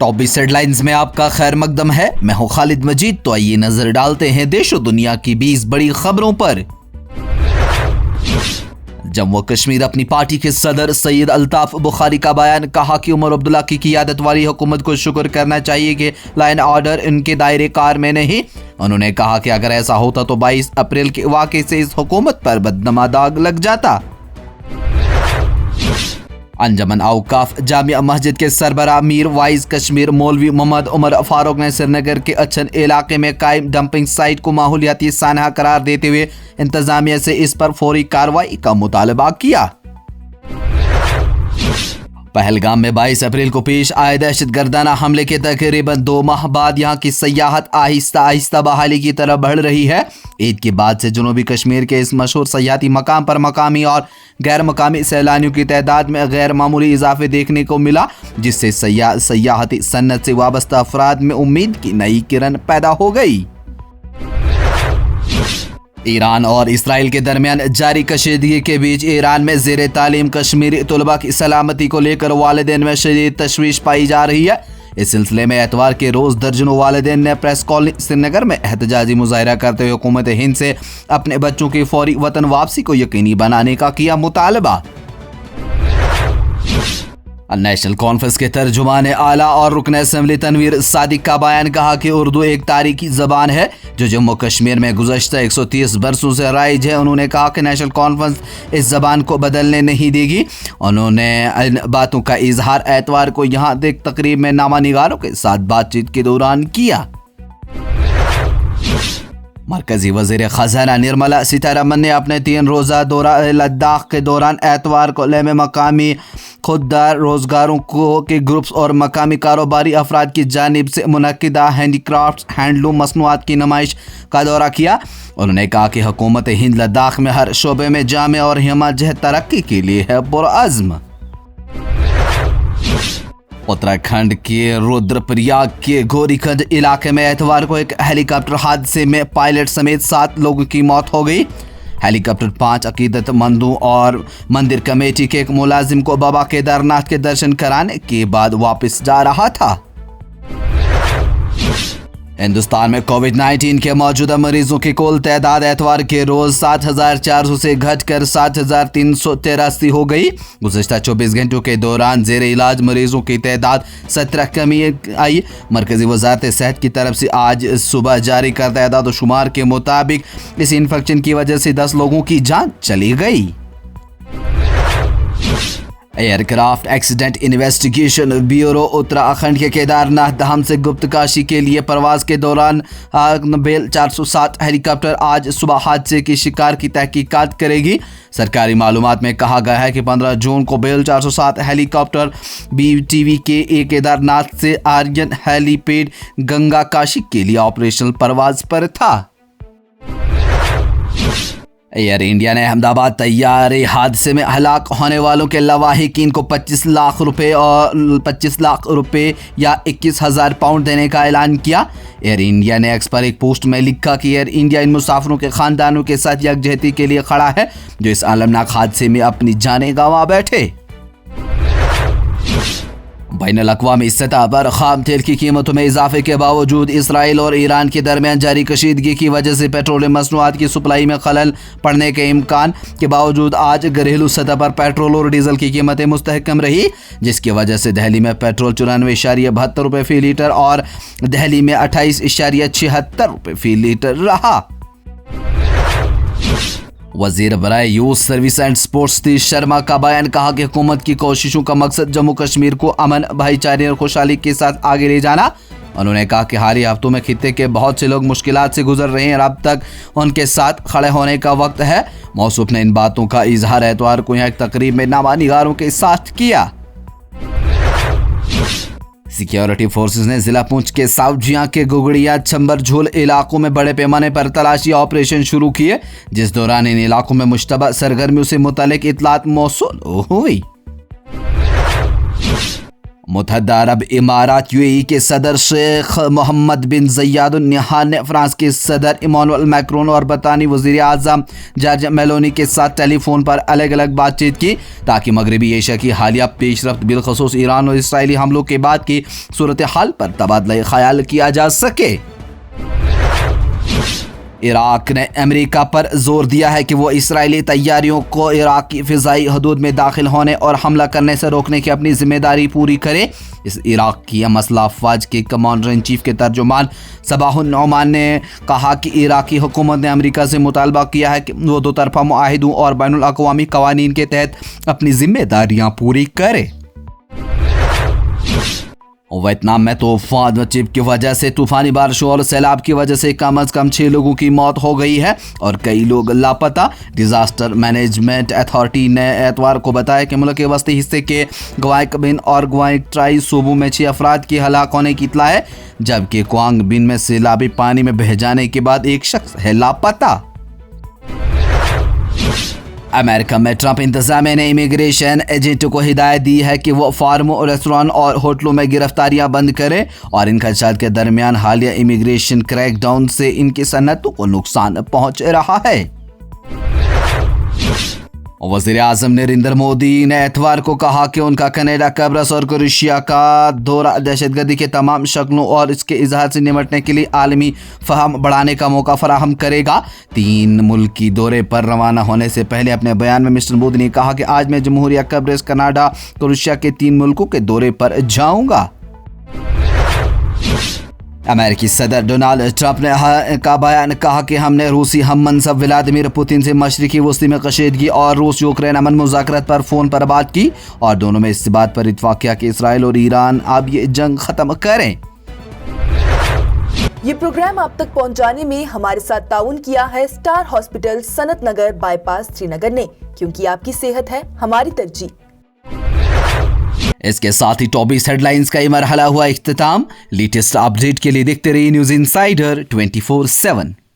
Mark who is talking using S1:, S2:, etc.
S1: Top 20 headlines में आपका खैर मकदम है। मैं हूं खालिद मजीद। तो आइए नजर डालते हैं देश और दुनिया की 20 बड़ी खबरों पर। जम्मू कश्मीर अपनी पार्टी के सदर सैयद अल्ताफ बुखारी का बयान। कहा कि उमर अब्दुल्ला की क़ियादत वाली हुकूमत को शुक्र करना चाहिए कि लॉ एंड ऑर्डर इनके दायरे कार में नहीं। उन्होंने कहा कि अगर ऐसा होता तो 22 अप्रैल के वाक़े से इस हुकूमत पर बदनमा दाग लग जाता। अंजमन औकाफ जामिया मस्जिद के सरबराह मीर वाइज कश्मीर मौलवी मोहम्मद उमर फारूक ने श्रीनगर के अच्छन इलाके में कायम डंपिंग साइट को माहौलियाती सानहा करार देते हुए इंतजामिया से इस पर फौरी कार्रवाई का मुतालबा किया। पहलगाम में 22 अप्रैल को पेश आए दहशतगर्दाना हमले के तकरीबन 2 माह बाद यहाँ की सयाहत आहिस्ता आहिस्ता बहाली की तरफ बढ़ रही है। ईद के बाद से जनूबी कश्मीर के इस मशहूर सयाहती मकाम पर मकामी और गैर मकामी सैलानियों की तादाद में गैर मामूली इजाफे देखने को मिला, जिससे सयाहती सन्नत से वाबस्ता अफराद में उम्मीद की नई किरण पैदा हो गई। ईरान और इसराइल के दरमियान जारी कशीदगी के बीच ईरान में ज़ेर तालीम कश्मीरी तलबा की सलामती को लेकर वालिदैन में शदीद तशवीश पाई जा रही है। इस सिलसिले में एतवार के रोज़ दर्जनों वालिदैन ने प्रेस कॉलोनी श्रीनगर में एहतजाजी मुजाहरा करते हुए हुकूमत हिंद से अपने बच्चों की फौरी वतन वापसी को यकीनी बनाने का किया मुतालबा। नेशनल कॉन्फ्रेंस के तर्जुमान आला और रुकन असम्बली तनवीर सादिक का बयान। कहा कि उर्दू एक तारीखी ज़बान है जो जम्मू कश्मीर में गुज़श्ता 130 बरसों से राइज है। उन्होंने कहा कि नेशनल कॉन्फ्रेंस इस ज़बान को बदलने नहीं देगी। उन्होंने इन बातों का इजहार एतवार को यहाँ एक तकरीब में नामा निगारों के साथ बातचीत के दौरान किया। मरकजी वज़ीर ख़ज़ाना निर्मला सीतारमन ने अपने 3 रोज़ा दौरा लद्दाख के दौरान एतवार को लेह में मकामी खुददार रोज़गारों के ग्रुप्स और मकामी कारोबारी अफराद की जानिब से मुनक्किदा हैंडीक्राफ्ट्स हैंडलूम मसनूआत की नुमाइश का दौरा किया। उन्होंने कहा कि हुकूमत हिंद लद्दाख में हर शोबे में जामे और हिमाजह तरक्की के लिए है पुरअज़्म। उत्तराखंड के रुद्रप्रयाग के गौरीखंड इलाके में एतवार को एक हेलीकॉप्टर हादसे में पायलट समेत 7 लोगों की मौत हो गई। हेलीकॉप्टर 5 अकीदतमंदों और मंदिर कमेटी के एक मुलाजिम को बाबा केदारनाथ के दर्शन कराने के बाद वापस जा रहा था। हिंदुस्तान में कोविड-19 के मौजूदा मरीजों की कुल तादाद एतवार के रोज 7,400 से घटकर 7,383 हो गई। गुज़श्ता 24 घंटों के दौरान जेर इलाज मरीजों की तादाद 17 कमी आई। मरकजी वजारत सेहत की तरफ से आज सुबह जारी करदा एदाद शुमार के मुताबिक इस इन्फेक्शन की वजह से 10 लोगों की जान चली गई। Aircraft accident investigation bureau Uttarakhand के केदारनाथ धाम से गुप्तकाशी के लिए प्रवास के दौरान बेल 407 हेलीकॉप्टर आज सुबह हादसे की शिकार की तहकीकात करेगी। सरकारी मालूमात में कहा गया है कि 15 जून को बेल 407 हेलीकॉप्टर BTV के केदारनाथ से आर्यन हेलीपैड गंगा काशी के लिए ऑपरेशनल परवाज पर था। एयर इंडिया ने अहमदाबाद तैयारे हादसे में हलाक होने वालों के लवाहिकीन को 25 लाख रुपए या 21,000 पाउंड देने का ऐलान किया। एयर इंडिया ने एक्स पर एक पोस्ट में लिखा कि एयर इंडिया इन मुसाफिरों के खानदानों के साथ यकजहती के लिए खड़ा है जो इस अलमनाक हादसे में अपनी जानें गंवा बैठे। बैनुल अक़वामी सतह पर खाम तेल की कीमतों में इजाफे के बावजूद इसराइल और ईरान के दरमियान जारी कशीदगी की वजह से पेट्रोलियम मसनूआत की सप्लाई में खलल पड़ने के इम्कान के बावजूद आज घरेलू सतह पर पेट्रोल और डीजल की कीमतें मुस्तहकम रही, जिसकी वजह से दिल्ली में पेट्रोल 94.72 रुपये फ़ी लीटर और दिल्ली में 28.76 रुपये फ़ी लीटर रहा। वज़ीर बराए youth service and sports Satish Sharma का बयान। कहा कि हुकूमत की कोशिशों का मकसद जम्मू कश्मीर को अमन, भाईचारे और खुशहाली के साथ आगे ले जाना। उन्होंने कहा कि हाल ही हफ्तों में खित्ते के बहुत से लोग मुश्किलात से गुजर रहे हैं और अब तक उनके साथ खड़े होने का वक्त है। मौसूफ ने इन बातों का इजहार एतवार को यहाँ एक तकरीब में नामा निगारों के साथ किया। सिक्योरिटी फोर्सेस ने जिला पुंछ के साउजिया के गुगड़िया छंबर झोल इलाकों में बड़े पैमाने पर तलाशी ऑपरेशन शुरू किए, जिस दौरान इन इलाकों में मुश्तबा सरगर्मियों से मुतालिक इतलात मौसूल हुई। मुत्तहदा अरब इमारात यूएई के सदर शेख मोहम्मद बिन ज़ायद अल नहयान ने फ्रांस के सदर इमानुएल मैक्रोन और बरतानी वज़ीर आज़म जॉर्ज मेलोनी के साथ टेलीफोन पर अलग अलग बातचीत की ताकि मगरबी एशिया की हालिया पेशरफ्त बिलखसूस ईरान और इसराइली हमलों के बाद की सूरत हाल पर तबादला ख्याल किया जा सके। इराक ने अमेरिका पर जोर दिया है कि वो इसराइली तैयारियों को इराक की फ़िज़ाई हदूद में दाखिल होने और हमला करने से रोकने की अपनी जिम्मेदारी पूरी करे। इस इराक की मसला अफवाज के कमांडर इन चीफ के तर्जुमान सबाहुन नौमान ने कहा कि इराकी हुकूमत ने अमेरिका से मुतालबा किया है कि वो दो तरफा मुआहिदों और बैनुल अक़वामी क़वानीन के तहत अपनी जिम्मेदारियाँ पूरी करे। वियतनाम में तूफान चिप की वजह से तूफानी बारिशों और सैलाब की वजह से कम से कम 6 लोगों की मौत हो गई है और कई लोग लापता। डिजास्टर मैनेजमेंट अथॉरिटी ने एतवार को बताया कि मुल्क के वस्ती हिस्से के ग्वाइक बिन और ग्वाइक ट्राई सूबों में 6 अफराद की हलाक होने की इत्तला है, जबकि क्वांग बिन में सैलाबी पानी में बह जाने के बाद एक शख्स है लापता। अमेरिका में ट्रंप इंतजामिया ने इमिग्रेशन एजेंटों को हिदायत दी है कि वो फार्मों, रेस्टोरेंट और होटलों में गिरफ्तारियां बंद करें और इन खदशात के दरमियान हालिया इमिग्रेशन क्रैकडाउन से इनकी सनतों को नुकसान पहुंच रहा है। वज़ीर आज़म नरेंद्र मोदी ने एतवार को कहा कि उनका कनाडा, कब्रस और क्रोएशिया का दौरा दहशतगर्दी के तमाम शक्लों और इसके इजहार से निपटने के लिए आलमी फहम बढ़ाने का मौका फराहम करेगा। 3 मुल्की दौरे पर रवाना होने से पहले अपने बयान में मिस्टर मोदी ने कहा कि आज मैं जमहूरिया, कब्रस, कनाडा, क्रोएशिया के 3 मुल्कों के दौरे पर जाऊँगा। अमेरिकी सदर डोनाल्ड ट्रंप ने का बयान कहा कि हमने रूसी हम मनसब व्लादिमीर पुतिन से मशरिकी वस्ती में कशीदगी और रूस यूक्रेन अमन मुज़ाकरात पर फ़ोन पर बात की और दोनों में इस बात पर इत्तफ़ाक़ किया कि इसराइल और ईरान अब ये जंग ख़त्म करें।
S2: ये प्रोग्राम आप तक पहुंचाने में हमारे साथ ताउन किया है स्टार हॉस्पिटल सनत नगर बाईपास श्रीनगर ने, क्योंकि आपकी सेहत है हमारी तरजीह।
S1: इसके साथ ही टॉप 20 हेडलाइंस का ये मरहला हुआ इख्तिताम। लेटेस्ट अपडेट के लिए देखते रहिए न्यूज़ इनसाइडर 24/7।